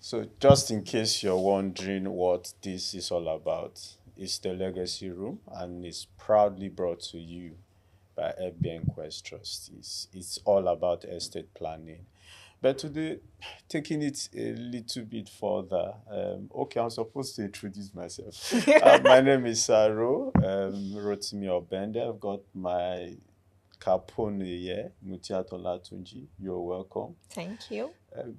So just in case you're wondering what this is all about, it's the Legacy Room and it's proudly brought to you by Quest Trustees. It's all about estate planning. But today, taking it a little bit further, okay, I'm supposed to introduce myself. My name is Sir Ro, Rotimi Obende. I've got my Capone here, Mutiatola Tunji. You're welcome. Thank you.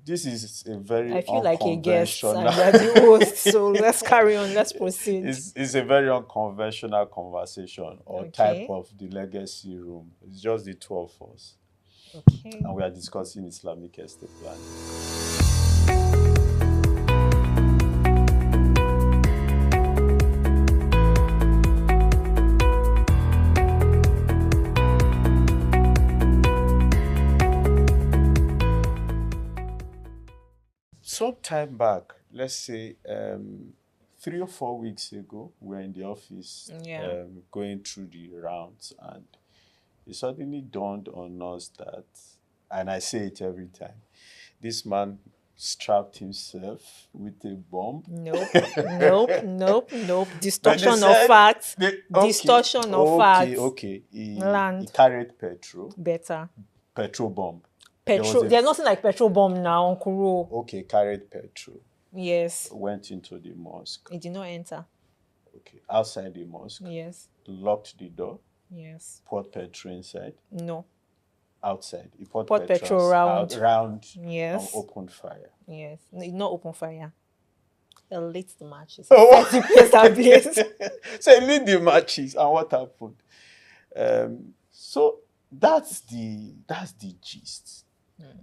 This is a very I feel like a guest and unconventional. you're the host, so let's carry on. Let's proceed. It's a very unconventional conversation or type Okay. of the legacy room. It's just the two of us, Okay. and we are discussing Islamic estate planning. Some time back, let's say 3 or 4 weeks ago, we were in the office Yeah. going through the rounds, and it suddenly dawned on us that, and I say it every time, this man strapped himself with a bomb. Nope. Distortion of said facts. Okay, Distortion of facts. Okay. He Land. carried petrol Better. bomb. Petrol. There's nothing like petrol bomb now, Uncle Ro. Okay, carried petrol. Yes. Went into the mosque. It did not enter. Okay, outside the mosque. Yes. Locked the door. Yes. Poured petrol inside. No. Outside. He poured Petrol round. and Yes. opened fire. Yes. No, it not open fire. It lit the matches. Oh. Set the place ablaze. So he lit the matches, and what happened? So that's the gist.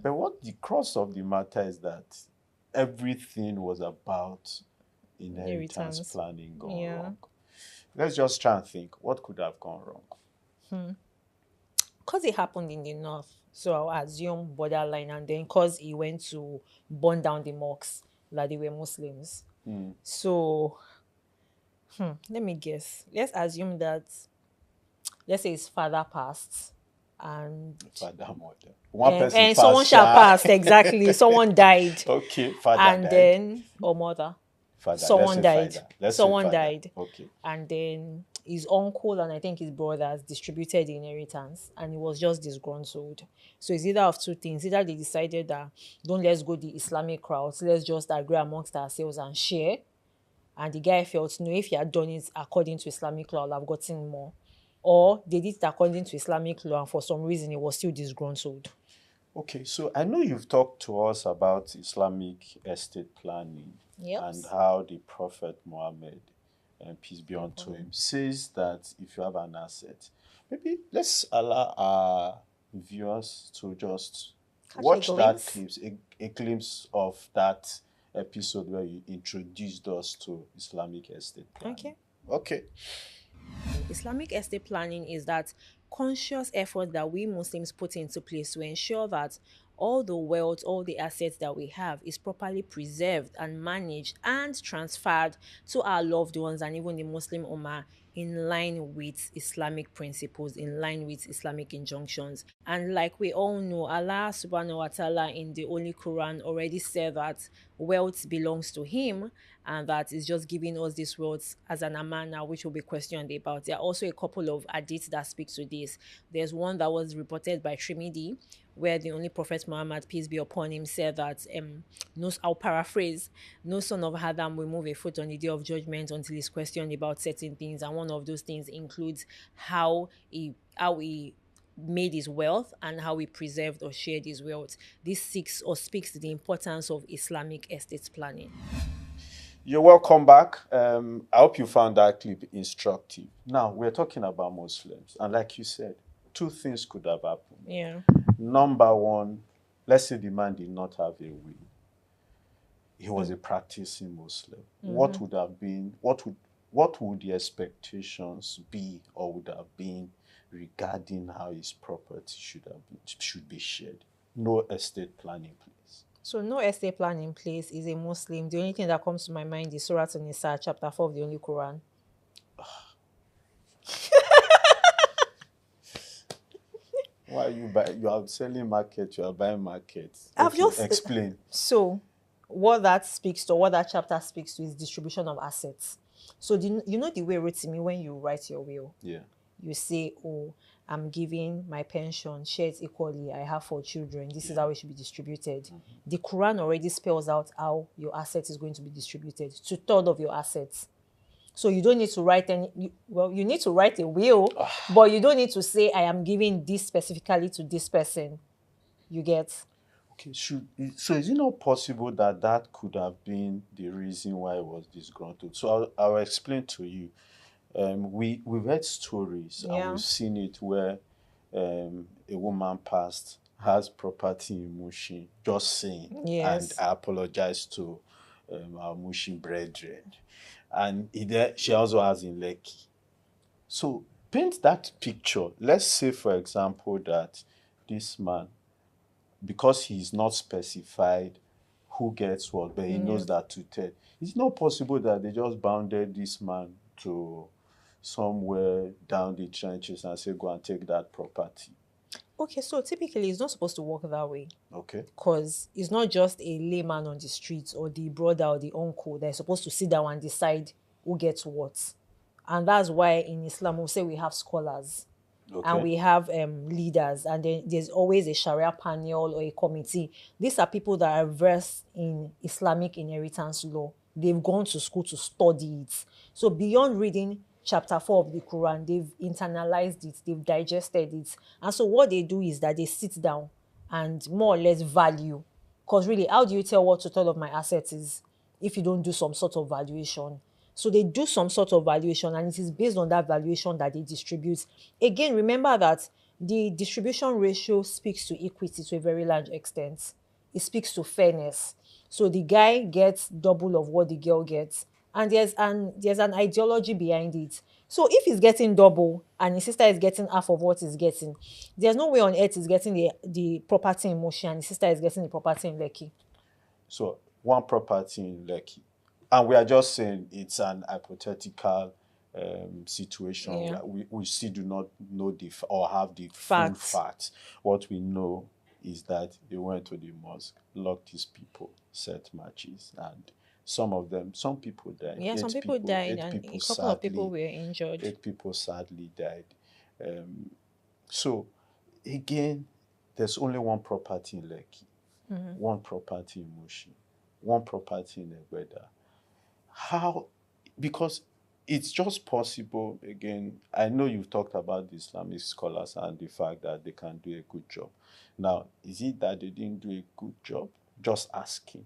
But what the crux of the matter is that everything was about inheritance planning gone wrong. Let's just try and think, what could have gone wrong? Because it happened in the north, so I'll assume borderline, and then because he went to burn down the mosques, like they were Muslims. So, let me guess. Let's assume that, let's say his father passed, and Father, mother. One person and passed, someone shall pass, exactly. Someone died. Okay, father And died. then, or mother. Father. Someone died. Let's say Someone father. died. Okay. And then his uncle and I think his brothers distributed the inheritance, and he was just disgruntled. So it's either of two things. Either they decided that let's go the Islamic route, let's just agree amongst ourselves and share. And the guy felt, no, if he had done it according to Islamic law, I'll have gotten more. Or they did it according to Islamic law, and for some reason he was still disgruntled. Okay, so I know you've talked to us about Islamic estate planning. Yep. And how the Prophet Muhammad, peace be unto him, says that if you have an asset, maybe let's allow our viewers to just watch that clips, a glimpse of that episode where you introduced us to Islamic estate planning. Okay. Islamic estate planning is that conscious effort that we Muslims put into place to ensure that all the wealth, all the assets that we have is properly preserved and managed and transferred to our loved ones and even the Muslim Ummah in line with Islamic principles, in line with Islamic injunctions. And like we all know, Allah subhanahu wa ta'ala in the Holy Quran already said that wealth belongs to him, and that is just giving us this wealth as an amana, which will be questioned about. There are also a couple of hadiths that speak to this. There's one that was reported by Trimidi, where the only Prophet Muhammad, peace be upon him, said that, I'll paraphrase, no son of Adam will move a foot on the day of judgment until he's questioned about certain things. And one of those things includes how he made his wealth and how he preserved or shared his wealth. This speaks to the importance of Islamic estate planning. You're welcome back. I hope you found that clip instructive. Now, we're talking about Muslims. And like you said, two things could have happened. Yeah. Number one, let's say the man did not have a will. He was a practicing Muslim. What would have been, what would the expectations be or would have been regarding how his property should be shared? No estate plan in place. So no estate plan in place is a Muslim. The only thing that comes to my mind is Surah An-Nisa, chapter 4 of the Holy Quran. Why are you buying? You are selling market, you are buying market. I've just explain. So what that speaks to, what that chapter speaks to, is distribution of assets. So you know the way, Rotimi, when you write your will, Yeah. you say, oh, I'm giving my pension, share it equally, I have 4 children, this is Yeah. how it should be distributed. The Quran already spells out how your asset is going to be distributed, 2/3 of your assets. So you don't need to write you need to write a will, but you don't need to say, I am giving this specifically to this person. You get? Okay, so is it not possible that that could have been the reason why it was disgruntled? So I'll explain to you. We've heard stories and Yeah. we've seen it where a woman passed, has property in Mushin, just saying, and Yes. I apologize to our Mushin brethren. And she also has in Lekki. So paint that picture. Let's say, for example, that this man, because he's not specified who gets what, but he knows that to tell. It's not possible that they just bounded this man to somewhere down the trenches and say, go and take that property. Okay, so typically it's not supposed to work that way. Okay. Because it's not just a layman on the streets or the brother or the uncle that is supposed to sit down and decide who gets what. And that's why in Islam we say we have scholars and Okay. we have leaders, and then there's always a Sharia panel or a committee. These are people that are versed in Islamic inheritance law. They've gone to school to study it. So beyond reading chapter 4 of the Quran, they've internalized it, they've digested it. And so what they do is that they sit down and more or less value. Because really, how do you tell what total of my assets is if you don't do some sort of valuation? So they do some sort of valuation, and it is based on that valuation that they distribute. Again, remember that the distribution ratio speaks to equity to a very large extent. It speaks to fairness. So the guy gets double of what the girl gets, and there's an ideology behind it. So if he's getting double and his sister is getting half of what he's getting, there's no way on earth he's getting the property in Moshi and his sister is getting the property in Lekki. So one property in Lekki. And we are just saying it's an hypothetical situation. Yeah. We still do not know or have the full Facts. facts. What we know is that they went to the mosque, locked these people, set matches, and some people died. Yeah, some people died and a couple of people were injured. 8 people sadly died. So again, there's only one property in Lekki, one property in Mushi, one property in Egbeda. How? Because it's just possible. Again, I know you've talked about the Islamic scholars and the fact that they can do a good job. Now, is it that they didn't do a good job? Just asking.